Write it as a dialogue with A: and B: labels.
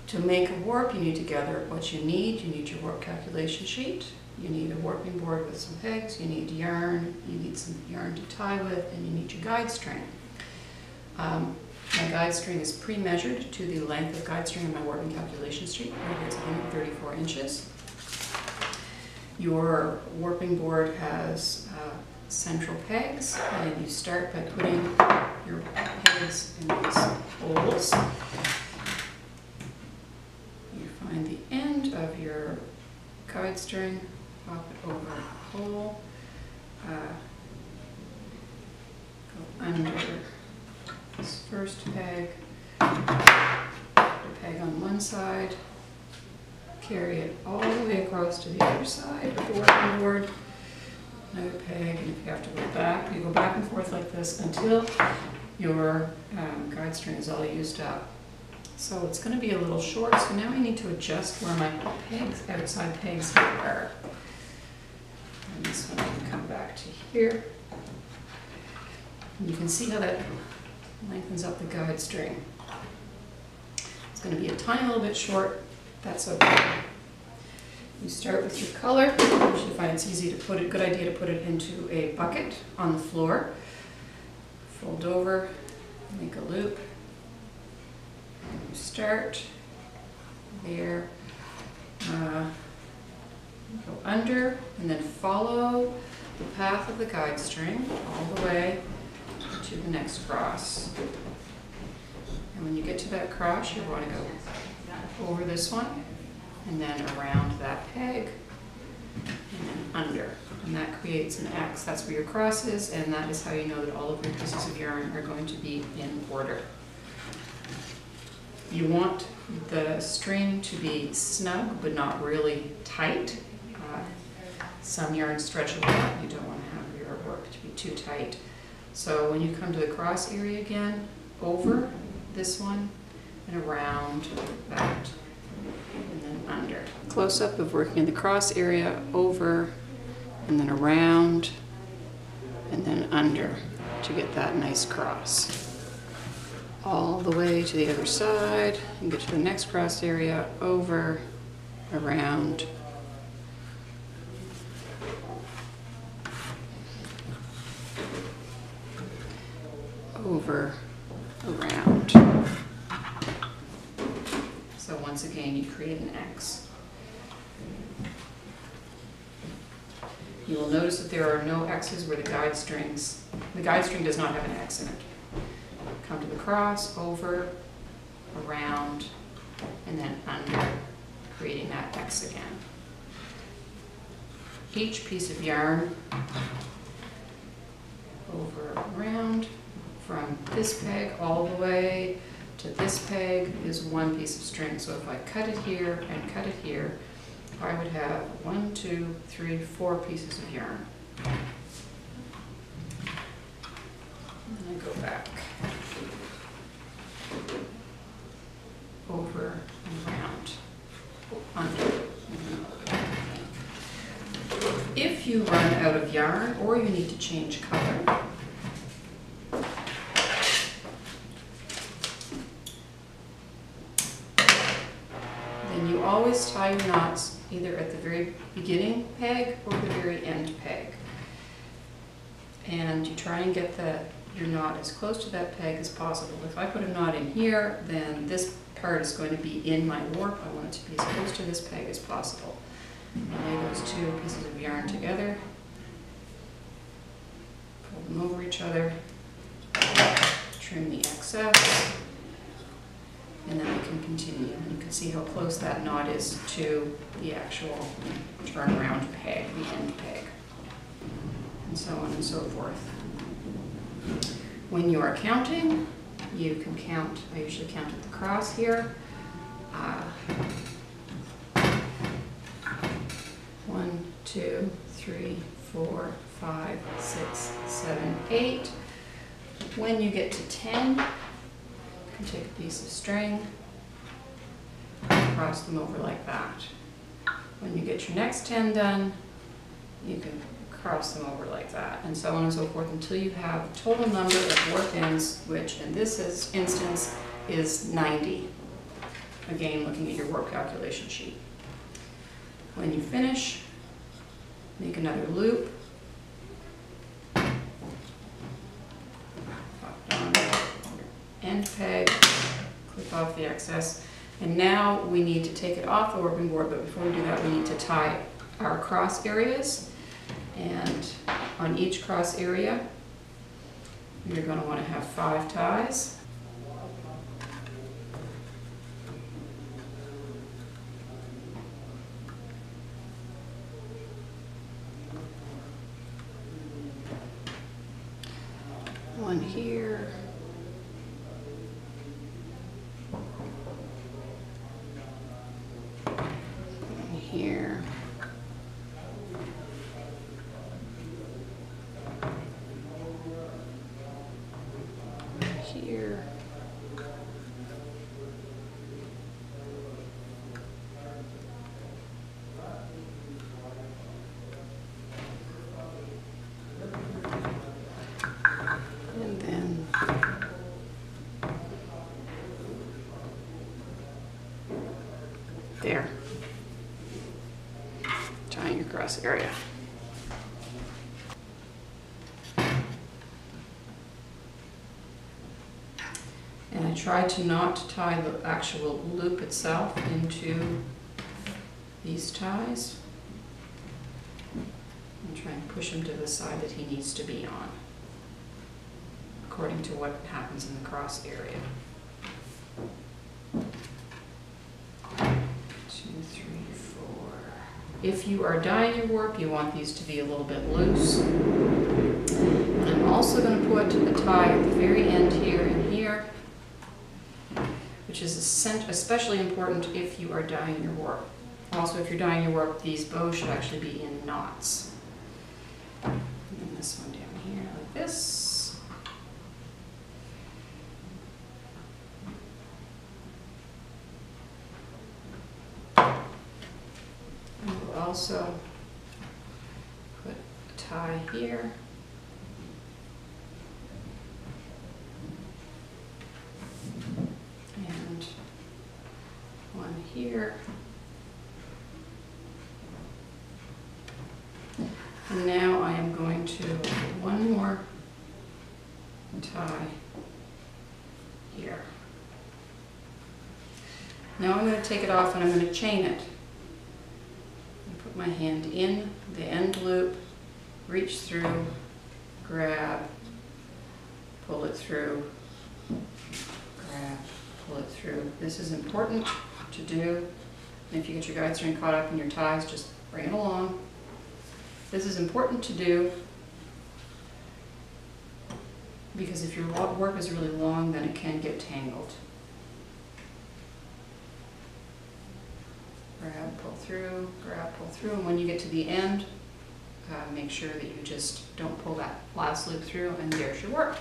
A: To make a warp, you need to gather what you need. You need your warp calculation sheet. You need a warping board with some pegs. You need yarn. You need some yarn to tie with, and you need your guide string. My guide string is pre-measured to the length of guide string in my warping calculation sheet. It's 134 inches. Your warping board has central pegs, and you start by putting your pegs in these holes. You find the end of your guide string, pop it over a hole, go under this first peg, put a peg on one side, carry it all the way across to the other side of the working board, another peg, and if you have to go back, you go back and forth like this until your guide string is all used up. So it's going to be a little short, so now I need to adjust where my pegs, outside pegs are. And this one I can come back to here. And you can see how that lengthens up the guide string. It's going to be a tiny little bit short, that's okay. You start with your color. I usually find it's easy to put it, good idea to put it into a bucket on the floor. Fold over, make a loop. You start there, go under, and then follow the path of the guide string all the way to the next cross. And when you get to that cross, you want to go over this one, and then around that peg, and then under. And that creates an X. That's where your cross is, and that is how you know that all of your pieces of yarn are going to be in order. You want the string to be snug, but not really tight. Some yarns stretch a lot. You don't want to have your work to be too tight. So when you come to the cross area again, over this one and around that, and then under. Close up of working in the cross area, over and then around and then under to get that nice cross. All the way to the other side and get to the next cross area, over, around, over, around. So once again, you create an X. You will notice that there are no X's where the guide string does not have an X in it. Come to the cross, over, around, and then under, creating that X again. Each piece of yarn, over, around, from this peg all the way to this peg is one piece of string. So if I cut it here and cut it here, I would have 1, 2, 3, 4 pieces of yarn. And I go back. Over and around, under. If you run out of yarn or you need to change color, then you always tie your knots either at the very beginning peg or the very end peg. And you try and get your knot as close to that peg as possible. If I put a knot in here, then this part is going to be in my warp. I want it to be as close to this peg as possible. Lay those two pieces of yarn together, pull them over each other, trim the excess, and then I can continue. And you can see how close that knot is to the actual turnaround peg, the end peg, and so on and so forth. When you are counting, you can count. I usually count at the cross here. 1, 2, 3, 4, 5, 6, 7, 8. When you get to 10, you can take a piece of string, cross them over like that. When you get your next 10 done, you can cross them over like that, and so on and so forth until you have a total number of warp ends, which in this instance is 90. again, looking at your work calculation sheet. When you finish, make another loop. Pop down your end peg, clip off the excess. And now we need to take it off the working board, but before we do that, we need to tie our cross areas. And on each cross area, you're going to want to have 5 ties. One here. One here. Here. And then there. Tying your cross area. And I try to not tie the actual loop itself into these ties. I'm trying to push him to the side that he needs to be on, according to what happens in the cross area. 2, 3, 4. If you are dyeing your warp, you want these to be a little bit loose. And I'm also going to put a tie at the very end here and here, which is especially important if you are dyeing your warp. Also, if you're dyeing your warp, these bows should actually be in knots. And then this one down here like this. And we'll also put a tie here. And one here. And now I am going to put one more tie here. Now I'm going to take it off and I'm going to chain it. I put my hand in the end loop, reach through, grab, pull it through, grab, pull it through. This is important to do. And if you get your guide string caught up in your ties, just bring it along. This is important to do because if your warp is really long, then it can get tangled. Grab, pull through, grab, pull through, and when you get to the end, make sure that you just don't pull that last loop through, and there's your warp.